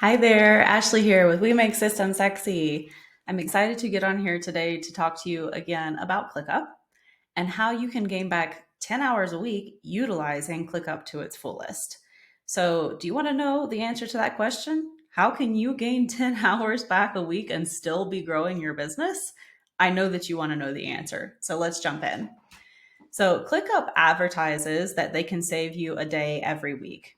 Hi there, Ashley here with We Make Systems Sexy. I'm excited to get on here today to talk to you again about ClickUp and how you can gain back 10 hours a week utilizing ClickUp to its fullest. So, do you want to know the answer to that question? How can you gain 10 hours back a week and still be growing your business? I know that you want to know the answer. So, let's jump in. So, ClickUp advertises that they can save you a day every week.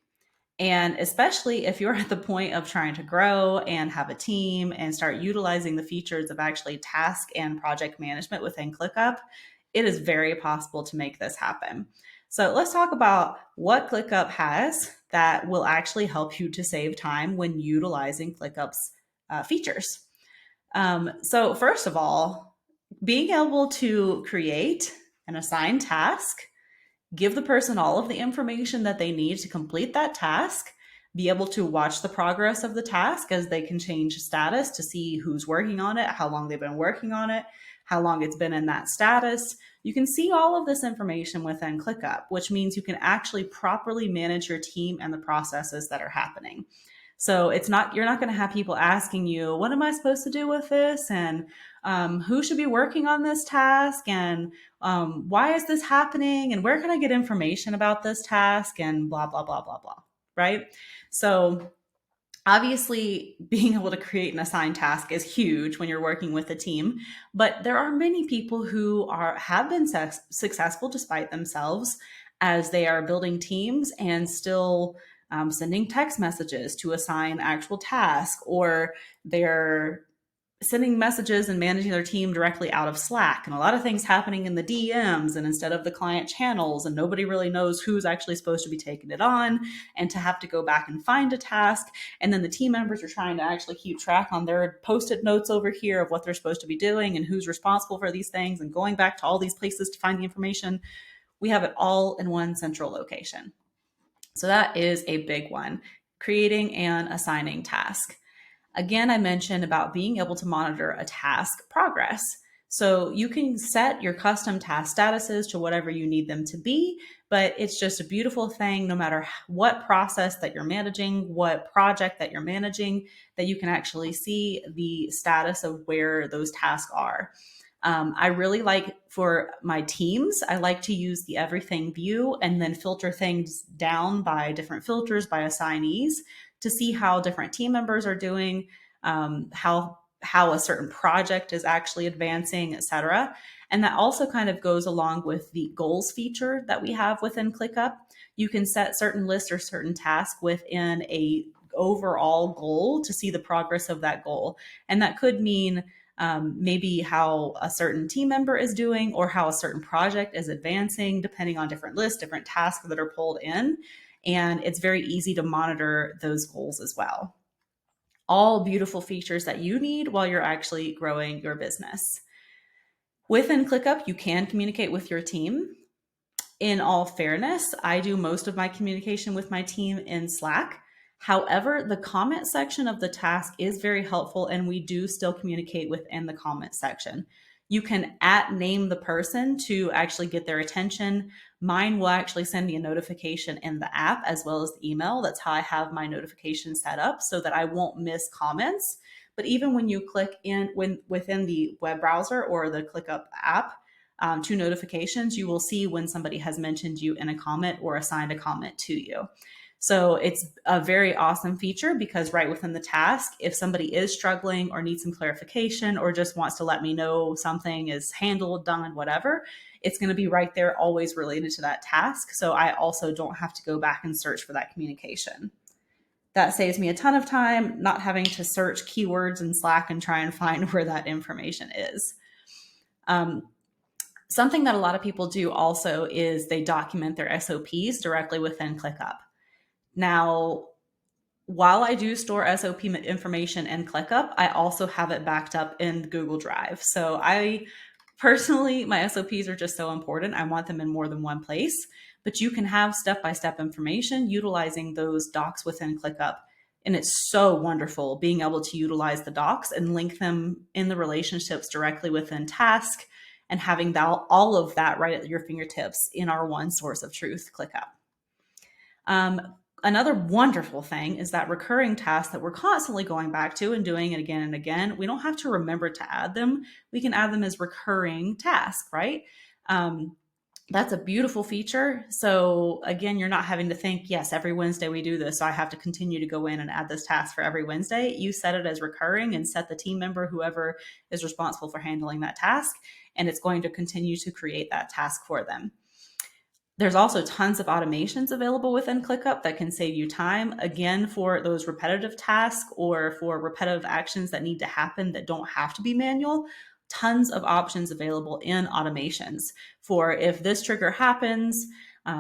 And especially if you're at the point of trying to grow and have a team and start utilizing the features of actually task and project management within ClickUp, it is very possible to make this happen. So let's talk about what ClickUp has that will actually help you to save time when utilizing ClickUp's features. So first of all, being able to create an assigned task, give the person all of the information that they need to complete that task, be able to watch the progress of the task as they can change status to see who's working on it, how long they've been working on it, how long it's been in that status. You can see all of this information within ClickUp, which means you can actually properly manage your team and the processes that are happening. So you're not going to have people asking you, what am I supposed to do with this? And who should be working on this task? And why is this happening? And where can I get information about this task? And blah, blah, blah, blah, blah. Right. So obviously, being able to create an assigned task is huge when you're working with a team, but there are many people who have been successful despite themselves as they are building teams and still sending text messages to assign actual task, or they're sending messages and managing their team directly out of Slack, and a lot of things happening in the DMs and instead of the client channels, and nobody really knows who's actually supposed to be taking it on, and to have to go back and find a task. And then the team members are trying to actually keep track on their post-it notes over here of what they're supposed to be doing and who's responsible for these things and going back to all these places to find the information. We have it all in one central location. So that is a big one, creating and assigning task. Again, I mentioned about being able to monitor a task progress. So you can set your custom task statuses to whatever you need them to be, but it's just a beautiful thing no matter what process that you're managing, what project that you're managing, that you can actually see the status of where those tasks are. I really like for my teams, I like to use the everything view and then filter things down by different filters by assignees to see how different team members are doing, how a certain project is actually advancing, etc. And that also kind of goes along with the goals feature that we have within ClickUp. You can set certain lists or certain tasks within a overall goal to see the progress of that goal. And that could mean maybe how a certain team member is doing or how a certain project is advancing, depending on different lists, different tasks that are pulled in. And it's very easy to monitor those goals as well. All beautiful features that you need while you're actually growing your business. Within ClickUp, you can communicate with your team. In all fairness, I do most of my communication with my team in Slack. However, the comment section of the task is very helpful, and we do still communicate within the comment section. You can name the person to actually get their attention. Mine will actually send me a notification in the app as well as the email. That's how I have my notifications set up so that I won't miss comments. But even when you click within the web browser or the ClickUp app, to notifications, you will see when somebody has mentioned you in a comment or assigned a comment to you. So it's a very awesome feature because right within the task, if somebody is struggling or needs some clarification or just wants to let me know something is handled, done, whatever, it's going to be right there, always related to that task. So I also don't have to go back and search for that communication. That saves me a ton of time, not having to search keywords in Slack and try and find where that information is. Something that a lot of people do also is they document their SOPs directly within ClickUp. Now, while I do store SOP information in ClickUp, I also have it backed up in Google Drive. So personally, my SOPs are just so important. I want them in more than one place, but you can have step-by-step information utilizing those docs within ClickUp. And it's so wonderful being able to utilize the docs and link them in the relationships directly within task and having all of that right at your fingertips in our one source of truth, ClickUp. Another wonderful thing is that recurring tasks that we're constantly going back to and doing it again and again, we don't have to remember to add them. We can add them as recurring tasks, right? Um, that's a beautiful feature. So again, you're not having to think, yes, every Wednesday we do this, so I have to continue to go in and add this task for every Wednesday. You set it as recurring and set the team member, whoever is responsible for handling that task, and it's going to continue to create that task for them. There's also tons of automations available within ClickUp that can save you time, again, for those repetitive tasks or for repetitive actions that need to happen that don't have to be manual. Tons of options available in automations for if this trigger happens.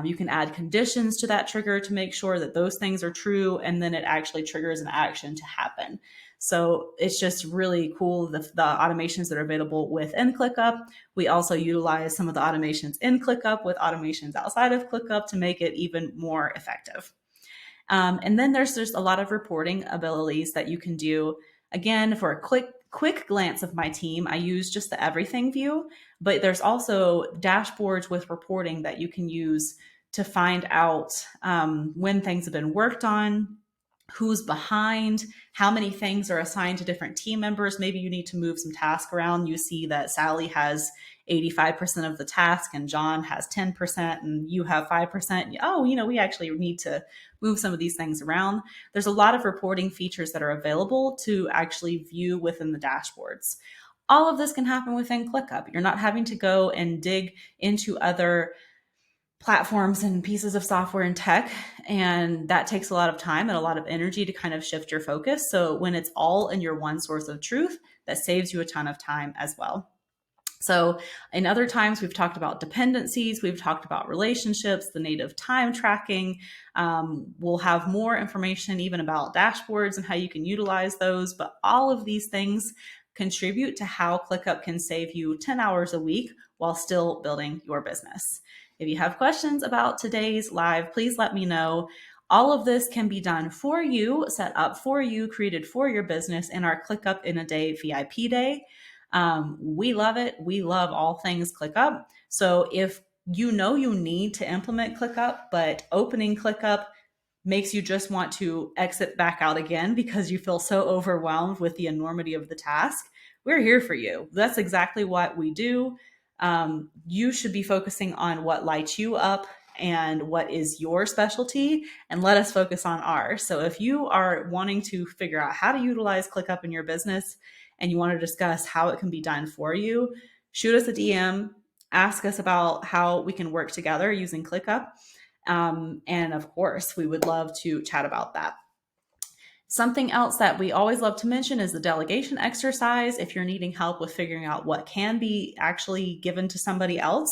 You can add conditions to that trigger to make sure that those things are true, and then it actually triggers an action to happen. So it's just really cool, the automations that are available within ClickUp. We also utilize some of the automations in ClickUp with automations outside of ClickUp to make it even more effective. And then there's just a lot of reporting abilities that you can do. Again, for a quick glance of my team, I use just the everything view, but there's also dashboards with reporting that you can use to find out when things have been worked on, who's behind, how many things are assigned to different team members. Maybe you need to move some tasks around. You see that Sally has 85% of the task and John has 10% and you have 5%. Oh, we actually need to move some of these things around. There's a lot of reporting features that are available to actually view within the dashboards. All of this can happen within ClickUp. You're not having to go and dig into other platforms and pieces of software and tech. And that takes a lot of time and a lot of energy to kind of shift your focus. So when it's all in your one source of truth, that saves you a ton of time as well. So in other times, we've talked about dependencies, we've talked about relationships, the native time tracking. We'll have more information even about dashboards and how you can utilize those. But all of these things contribute to how ClickUp can save you 10 hours a week while still building your business. If you have questions about today's live, please let me know. All of this can be done for you, set up for you, created for your business in our ClickUp in a Day VIP day. We love it. We love all things ClickUp. So if you need to implement ClickUp, but opening ClickUp makes you just want to exit back out again because you feel so overwhelmed with the enormity of the task, we're here for you. That's exactly what we do. You should be focusing on what lights you up and what is your specialty, and let us focus on ours. So if you are wanting to figure out how to utilize ClickUp in your business and you want to discuss how it can be done for you, shoot us a DM, ask us about how we can work together using ClickUp. And of course, we would love to chat about that. Something else that we always love to mention is the delegation exercise. If you're needing help with figuring out what can be actually given to somebody else,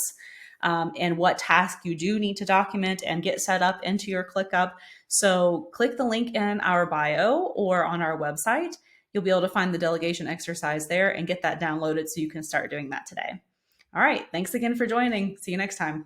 and what task you do need to document and get set up into your ClickUp. So click the link in our bio or on our website. You'll be able to find the delegation exercise there and get that downloaded so you can start doing that today. All right. Thanks again for joining. See you next time.